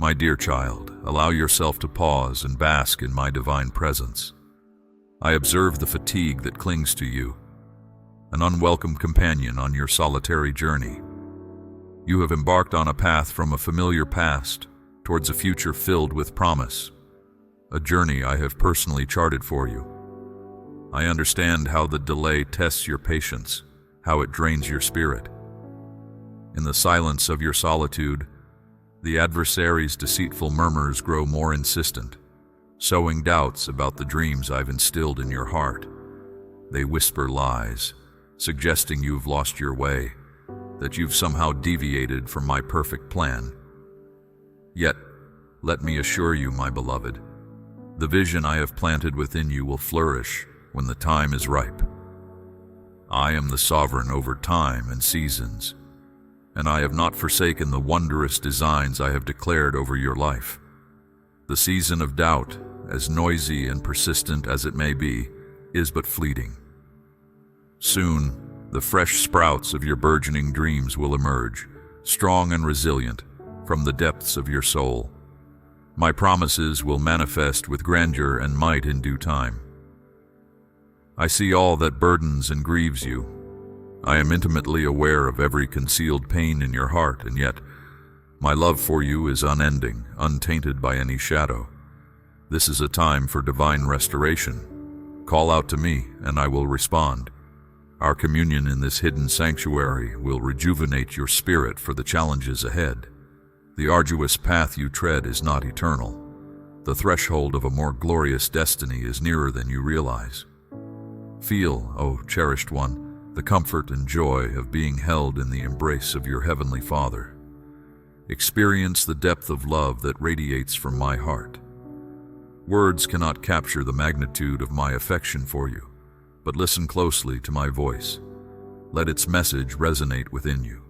My dear child, allow yourself to pause and bask in my divine presence. I observe the fatigue that clings to you, an unwelcome companion on your solitary journey. You have embarked on a path from a familiar past towards a future filled with promise, a journey I have personally charted for you. I understand how the delay tests your patience, how it drains your spirit. In the silence of your solitude, the adversary's deceitful murmurs grow more insistent, sowing doubts about the dreams I've instilled in your heart. They whisper lies, suggesting you've lost your way, that you've somehow deviated from my perfect plan. Yet, let me assure you, my beloved, the vision I have planted within you will flourish when the time is ripe. I am the sovereign over time and seasons, and I have not forsaken the wondrous designs I have declared over your life. The season of doubt, as noisy and persistent as it may be, is but fleeting. Soon, the fresh sprouts of your burgeoning dreams will emerge, strong and resilient, from the depths of your soul. My promises will manifest with grandeur and might in due time. I see all that burdens and grieves you. I am intimately aware of every concealed pain in your heart, and yet my love for you is unending, untainted by any shadow. This is a time for divine restoration. Call out to me, and I will respond. Our communion in this hidden sanctuary will rejuvenate your spirit for the challenges ahead. The arduous path you tread is not eternal. The threshold of a more glorious destiny is nearer than you realize. Feel, O cherished one, the comfort and joy of being held in the embrace of your Heavenly Father. Experience the depth of love that radiates from my heart. Words cannot capture the magnitude of my affection for you, but listen closely to my voice. Let its message resonate within you.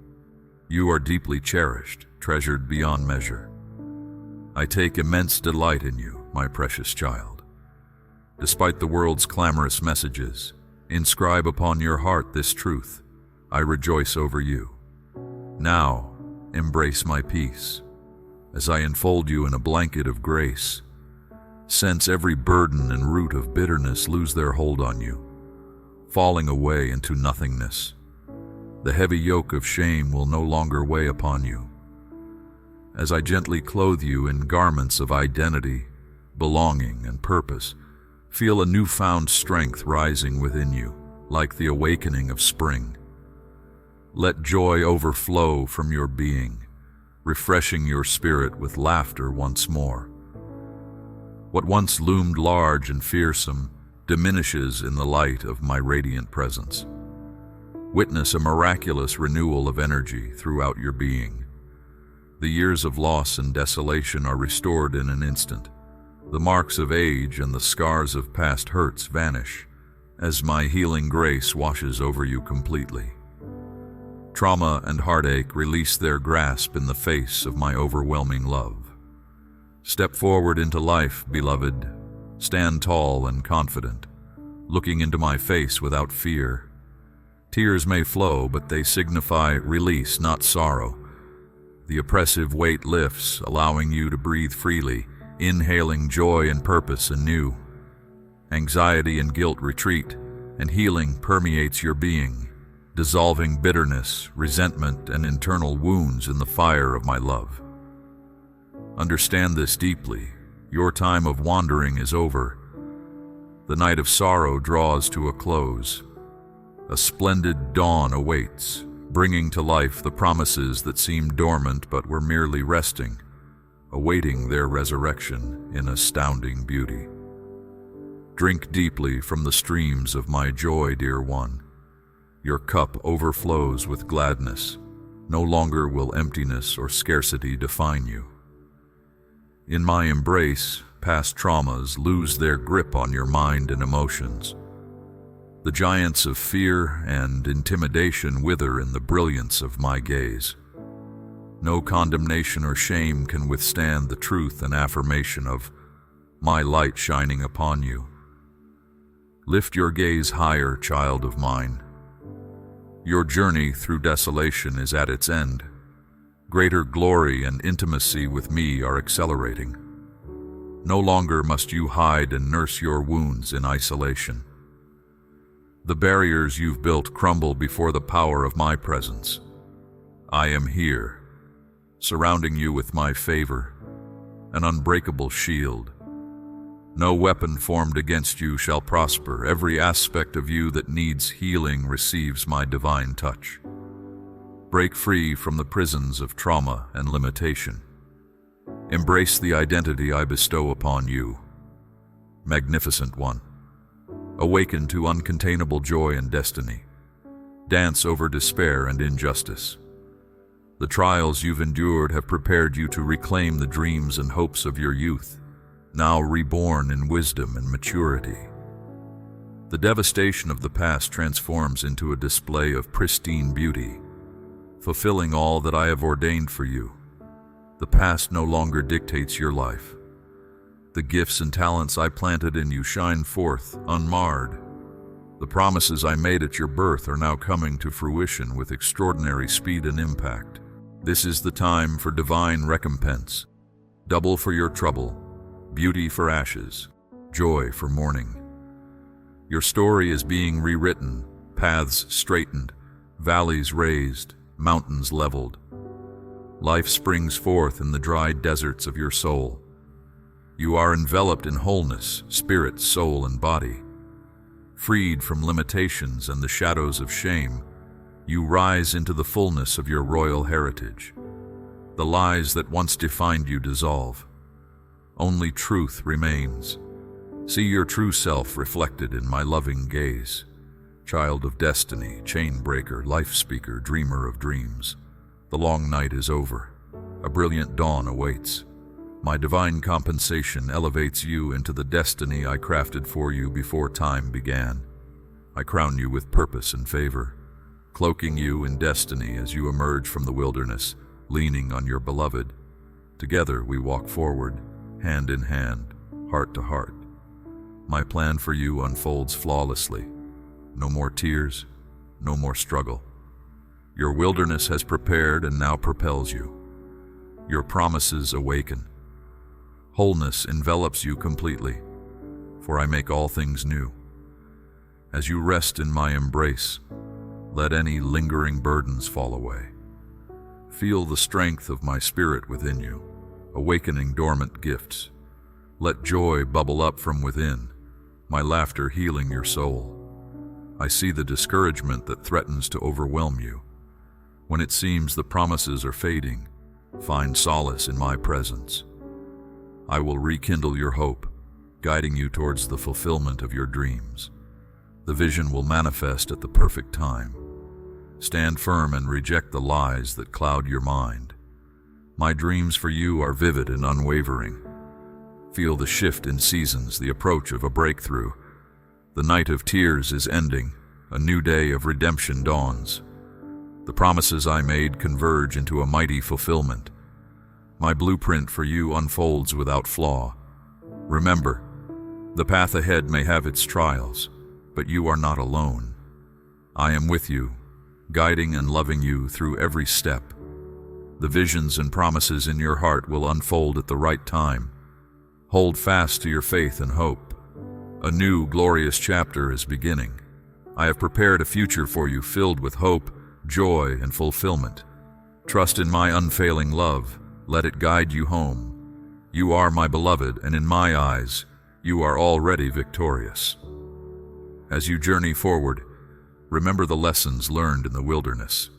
You are deeply cherished, treasured beyond measure. I take immense delight in you, my precious child. Despite the world's clamorous messages, inscribe upon your heart this truth: I rejoice over you. Now, embrace my peace. As I enfold you in a blanket of grace, sense every burden and root of bitterness lose their hold on you, falling away into nothingness. The heavy yoke of shame will no longer weigh upon you. As I gently clothe you in garments of identity, belonging, and purpose, feel a newfound strength rising within you, like the awakening of spring. Let joy overflow from your being, refreshing your spirit with laughter once more. What once loomed large and fearsome diminishes in the light of my radiant presence. Witness a miraculous renewal of energy throughout your being. The years of loss and desolation are restored in an instant. The marks of age and the scars of past hurts vanish as my healing grace washes over you completely. Trauma and heartache release their grasp in the face of my overwhelming love. Step forward into life, beloved. Stand tall and confident, looking into my face without fear. Tears may flow, but they signify release, not sorrow. The oppressive weight lifts, allowing you to breathe freely, inhaling joy and purpose anew. Anxiety and guilt retreat, and healing permeates your being, dissolving bitterness, resentment, and internal wounds in the fire of my love. Understand this deeply. Your time of wandering is over. The night of sorrow draws to a close. A splendid dawn awaits, bringing to life the promises that seemed dormant but were merely resting, awaiting their resurrection in astounding beauty. Drink deeply from the streams of my joy, dear one. Your cup overflows with gladness. No longer will emptiness or scarcity define you. In my embrace, past traumas lose their grip on your mind and emotions. The giants of fear and intimidation wither in the brilliance of my gaze. No condemnation or shame can withstand the truth and affirmation of my light shining upon you. Lift your gaze higher, child of mine. Your journey through desolation is at its end. Greater glory and intimacy with me are accelerating. No longer must you hide and nurse your wounds in isolation. The barriers you've built crumble before the power of my presence. I am here, surrounding you with my favor, an unbreakable shield. No weapon formed against you shall prosper. Every aspect of you that needs healing receives my divine touch. Break free from the prisons of trauma and limitation. Embrace the identity I bestow upon you, Magnificent One. Awaken to uncontainable joy and destiny. Dance over despair and injustice. The trials you've endured have prepared you to reclaim the dreams and hopes of your youth, now reborn in wisdom and maturity. The devastation of the past transforms into a display of pristine beauty, fulfilling all that I have ordained for you. The past no longer dictates your life. The gifts and talents I planted in you shine forth, unmarred. The promises I made at your birth are now coming to fruition with extraordinary speed and impact. This is the time for divine recompense. Double for your trouble, beauty for ashes, joy for mourning. Your story is being rewritten, paths straightened, valleys raised, mountains leveled. Life springs forth in the dry deserts of your soul. You are enveloped in wholeness, spirit, soul, and body. Freed from limitations and the shadows of shame, you rise into the fullness of your royal heritage. The lies that once defined you dissolve. Only truth remains. See your true self reflected in my loving gaze. Child of destiny, chain breaker, life speaker, dreamer of dreams. The long night is over. A brilliant dawn awaits. My divine compensation elevates you into the destiny I crafted for you before time began. I crown you with purpose and favor, cloaking you in destiny as you emerge from the wilderness, leaning on your beloved. Together we walk forward, hand in hand, heart to heart. My plan for you unfolds flawlessly. No more tears, no more struggle. Your wilderness has prepared and now propels you. Your promises awaken. Wholeness envelops you completely, for I make all things new. As you rest in my embrace, let any lingering burdens fall away. Feel the strength of my spirit within you, awakening dormant gifts. Let joy bubble up from within, my laughter healing your soul. I see the discouragement that threatens to overwhelm you. When it seems the promises are fading, find solace in my presence. I will rekindle your hope, guiding you towards the fulfillment of your dreams. The vision will manifest at the perfect time. Stand firm and reject the lies that cloud your mind. My dreams for you are vivid and unwavering. Feel the shift in seasons, the approach of a breakthrough. The night of tears is ending, a new day of redemption dawns. The promises I made converge into a mighty fulfillment. My blueprint for you unfolds without flaw. Remember, the path ahead may have its trials, but you are not alone. I am with you, guiding and loving you through every step. The visions and promises in your heart will unfold at the right time. Hold fast to your faith and hope. A new, glorious chapter is beginning. I have prepared a future for you filled with hope, joy, and fulfillment. Trust in my unfailing love. Let it guide you home. You are my beloved, and in my eyes, you are already victorious. As you journey forward, remember the lessons learned in the wilderness.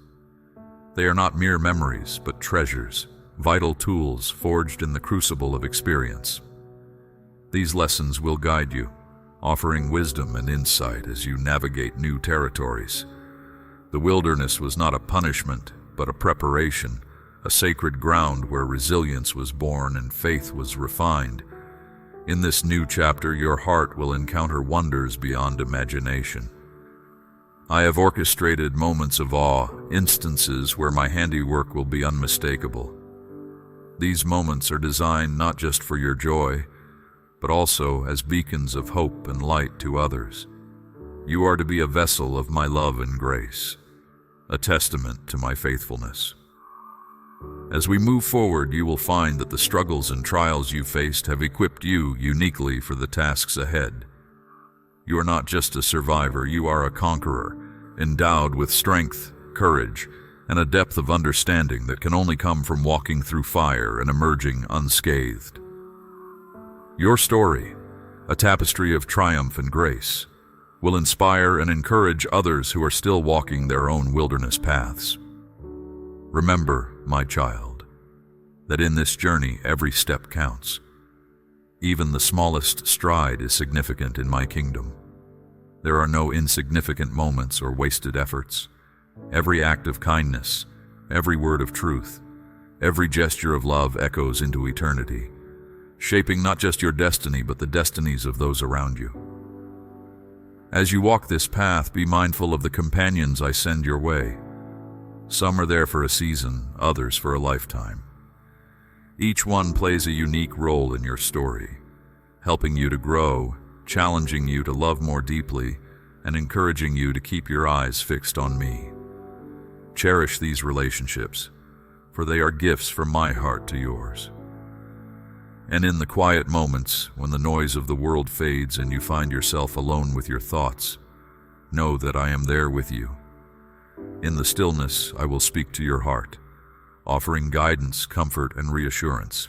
They are not mere memories, but treasures, vital tools forged in the crucible of experience. These lessons will guide you, offering wisdom and insight as you navigate new territories. The wilderness was not a punishment, but a preparation, a sacred ground where resilience was born and faith was refined. In this new chapter, your heart will encounter wonders beyond imagination. I have orchestrated moments of awe, instances where my handiwork will be unmistakable. These moments are designed not just for your joy, but also as beacons of hope and light to others. You are to be a vessel of my love and grace, a testament to my faithfulness. As we move forward, you will find that the struggles and trials you faced have equipped you uniquely for the tasks ahead. You are not just a survivor, you are a conqueror, endowed with strength, courage, and a depth of understanding that can only come from walking through fire and emerging unscathed. Your story, a tapestry of triumph and grace, will inspire and encourage others who are still walking their own wilderness paths. Remember, my child, that in this journey every step counts. Even the smallest stride is significant in my kingdom. There are no insignificant moments or wasted efforts. Every act of kindness, every word of truth, every gesture of love echoes into eternity, shaping not just your destiny but the destinies of those around you. As you walk this path, be mindful of the companions I send your way. Some are there for a season, others for a lifetime. Each one plays a unique role in your story, helping you to grow, challenging you to love more deeply, and encouraging you to keep your eyes fixed on me. Cherish these relationships, for they are gifts from my heart to yours. And in the quiet moments, when the noise of the world fades and you find yourself alone with your thoughts, know that I am there with you. In the stillness, I will speak to your heart, offering guidance, comfort, and reassurance.